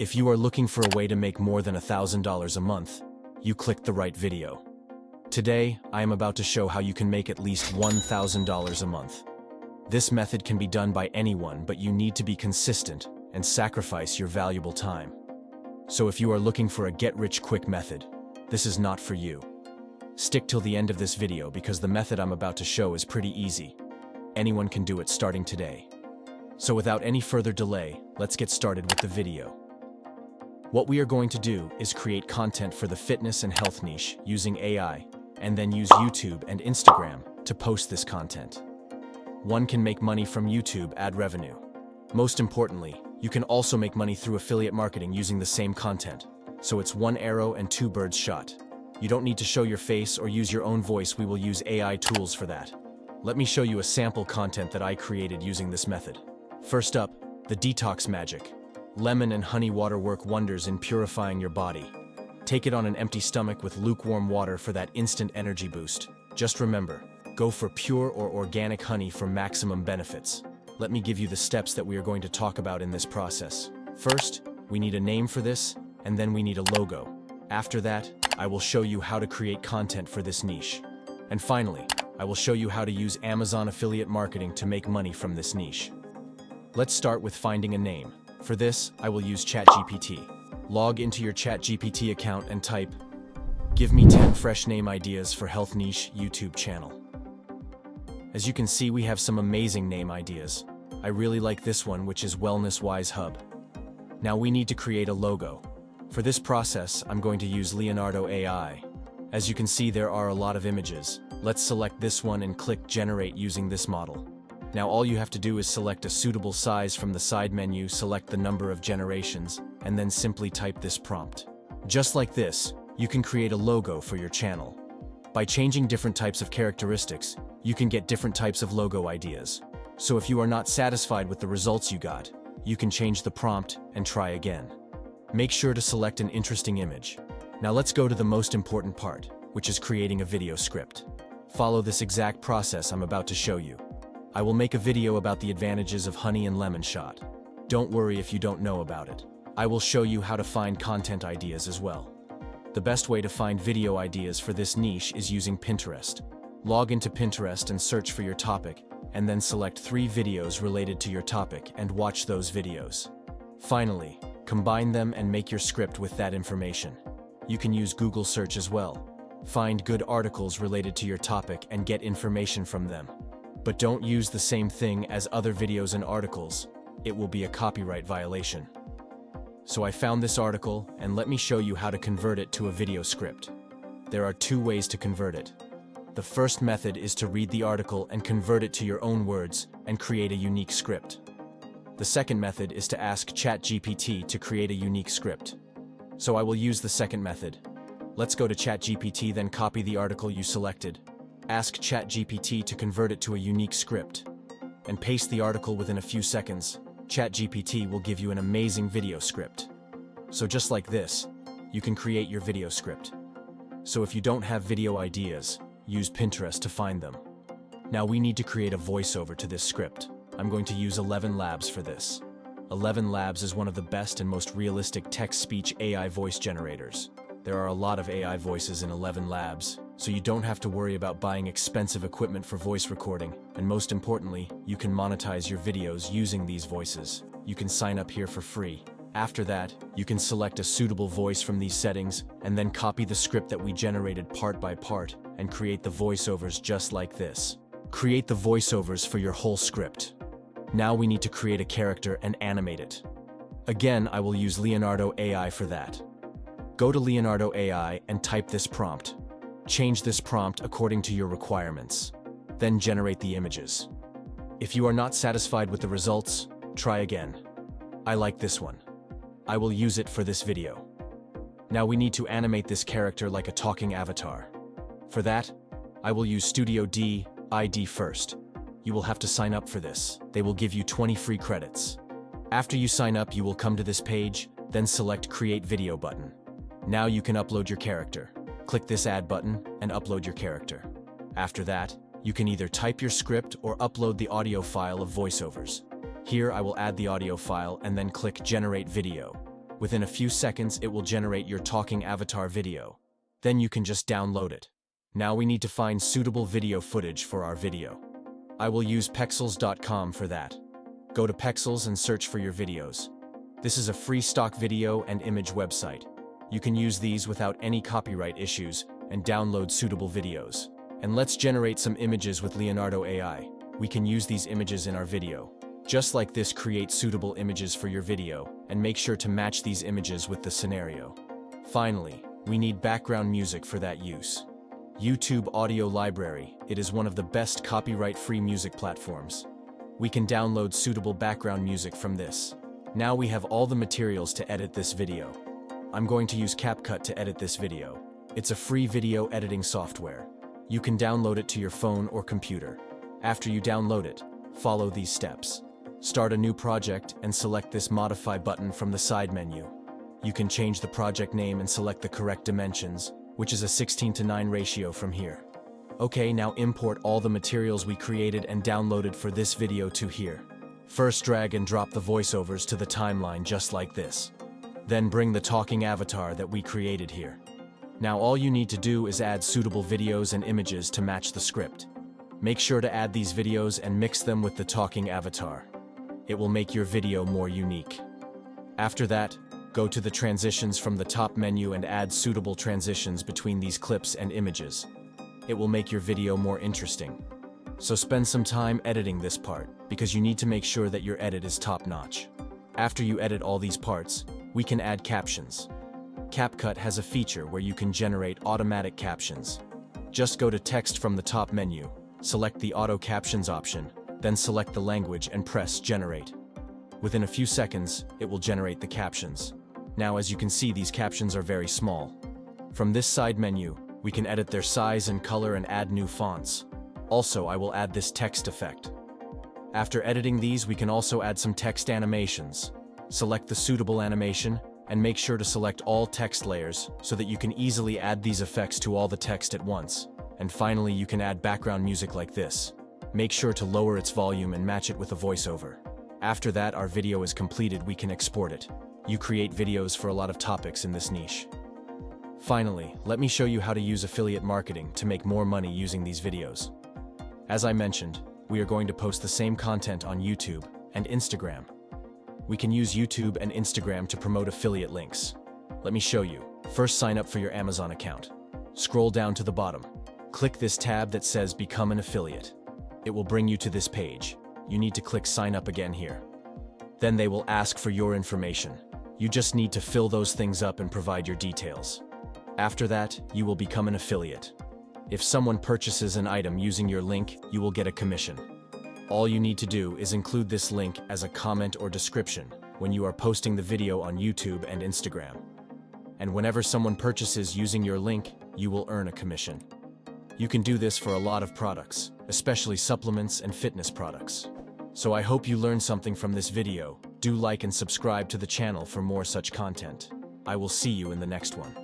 If you are looking for a way to make more than $1,000 a month, you clicked the right video. Today, I am about to show how you can make at least $1,000 a month. This method can be done by anyone, but you need to be consistent and sacrifice your valuable time. So if you are looking for a get-rich-quick method, this is not for you. Stick till the end of this video because the method I'm about to show is pretty easy. Anyone can do it starting today. So without any further delay, let's get started with the video. What we are going to do is create content for the fitness and health niche using AI, and then use YouTube and Instagram to post this content. One can make money from YouTube ad revenue. Most importantly, you can also make money through affiliate marketing using the same content. So it's one arrow and two birds shot. You don't need to show your face or use your own voice. We will use AI tools for that. Let me show you a sample content that I created using this method. First up, the detox magic. Lemon and honey water work wonders in purifying your body. Take it on an empty stomach with lukewarm water for that instant energy boost. Just remember, go for pure or organic honey for maximum benefits. Let me give you the steps that we are going to talk about in this process. First, we need a name for this, and then we need a logo. After that, I will show you how to create content for this niche. And finally, I will show you how to use Amazon affiliate marketing to make money from this niche. Let's start with finding a name. For this, I will use ChatGPT. Log into your ChatGPT account and type, "Give me 10 fresh name ideas for health niche YouTube channel." As you can see, we have some amazing name ideas. I really like this one, which is Wellness Wise Hub. Now we need to create a logo. For this process, I'm going to use Leonardo AI. As you can see, there are a lot of images. Let's select this one and click Generate using this model. Now all you have to do is select a suitable size from the side menu, select the number of generations, and then simply type this prompt. Just like this, you can create a logo for your channel. By changing different types of characteristics, you can get different types of logo ideas. So if you are not satisfied with the results you got, you can change the prompt and try again. Make sure to select an interesting image. Now let's go to the most important part, which is creating a video script. Follow this exact process I'm about to show you. I will make a video about the advantages of honey and lemon shot. Don't worry if you don't know about it. I will show you how to find content ideas as well. The best way to find video ideas for this niche is using Pinterest. Log into Pinterest and search for your topic, and then select 3 videos related to your topic and watch those videos. Finally, combine them and make your script with that information. You can use Google search as well. Find good articles related to your topic and get information from them. But don't use the same thing as other videos and articles. It will be a copyright violation. So I found this article, and let me show you how to convert it to a video script. There are 2 ways to convert it. The first method is to read the article and convert it to your own words and create a unique script. The second method is to ask ChatGPT to create a unique script. So I will use the second method. Let's go to ChatGPT, then copy the article you selected. Ask ChatGPT to convert it to a unique script, and paste the article within a few seconds. ChatGPT will give you an amazing video script. So just like this, you can create your video script. So if you don't have video ideas, use Pinterest to find them. Now we need to create a voiceover to this script. I'm going to use 11 Labs for this. 11 Labs is one of the best and most realistic text-speech AI voice generators. There are a lot of AI voices in 11 Labs, so you don't have to worry about buying expensive equipment for voice recording, and most importantly, you can monetize your videos using these voices. You can sign up here for free. After that, you can select a suitable voice from these settings, and then copy the script that we generated part by part, and create the voiceovers just like this. Create the voiceovers for your whole script. Now we need to create a character and animate it. Again, I will use Leonardo AI for that. Go to Leonardo AI and type this prompt. Change this prompt according to your requirements. Then generate the images. If you are not satisfied with the results, try again. I like this one. I will use it for this video. Now we need to animate this character like a talking avatar. For that, I will use Studio D ID first. You will have to sign up for this. They will give you 20 free credits. After you sign up, you will come to this page, then select Create Video button. Now you can upload your character. Click this Add button and upload your character. After that, you can either type your script or upload the audio file of voiceovers. Here I will add the audio file and then click Generate Video. Within a few seconds, it will generate your talking avatar video. Then you can just download it. Now we need to find suitable video footage for our video. I will use pexels.com for that. Go to Pexels and search for your videos. This is a free stock video and image website. You can use these without any copyright issues and download suitable videos. And let's generate some images with Leonardo AI. We can use these images in our video. Just like this, create suitable images for your video and make sure to match these images with the scenario. Finally, we need background music for that use. YouTube Audio Library. It is one of the best copyright-free music platforms. We can download suitable background music from this. Now we have all the materials to edit this video. I'm going to use CapCut to edit this video. It's a free video editing software. You can download it to your phone or computer. After you download it, follow these steps. Start a new project and select this Modify button from the side menu. You can change the project name and select the correct dimensions, which is a 16:9 ratio from here. Okay, now import all the materials we created and downloaded for this video to here. First, drag and drop the voiceovers to the timeline just like this. Then bring the talking avatar that we created here. Now all you need to do is add suitable videos and images to match the script. Make sure to add these videos and mix them with the talking avatar. It will make your video more unique. After that, go to the transitions from the top menu and add suitable transitions between these clips and images. It will make your video more interesting. So spend some time editing this part, because you need to make sure that your edit is top-notch. After you edit all these parts, we can add captions. CapCut has a feature where you can generate automatic captions. Just go to Text from the top menu, select the Auto Captions option, then select the language and press Generate. Within a few seconds, it will generate the captions. Now, as you can see, these captions are very small. From this side menu, we can edit their size and color and add new fonts. Also, I will add this text effect. After editing these, we can also add some text animations. Select the suitable animation and make sure to select all text layers so that you can easily add these effects to all the text at once. And finally, you can add background music like this. Make sure to lower its volume and match it with a voiceover. After that, our video is completed, we can export it. You create videos for a lot of topics in this niche. Finally, let me show you how to use affiliate marketing to make more money using these videos. As I mentioned, we are going to post the same content on YouTube and Instagram. We can use YouTube and Instagram to promote affiliate links. Let me show you. First, sign up for your Amazon account. Scroll down to the bottom. Click this tab that says Become an Affiliate. It will bring you to this page. You need to click Sign Up again here. Then they will ask for your information. You just need to fill those things up and provide your details. After that, you will become an affiliate. If someone purchases an item using your link, you will get a commission. All you need to do is include this link as a comment or description when you are posting the video on YouTube and Instagram. And whenever someone purchases using your link, you will earn a commission. You can do this for a lot of products, especially supplements and fitness products. So I hope you learned something from this video. Do like and subscribe to the channel for more such content. I will see you in the next one.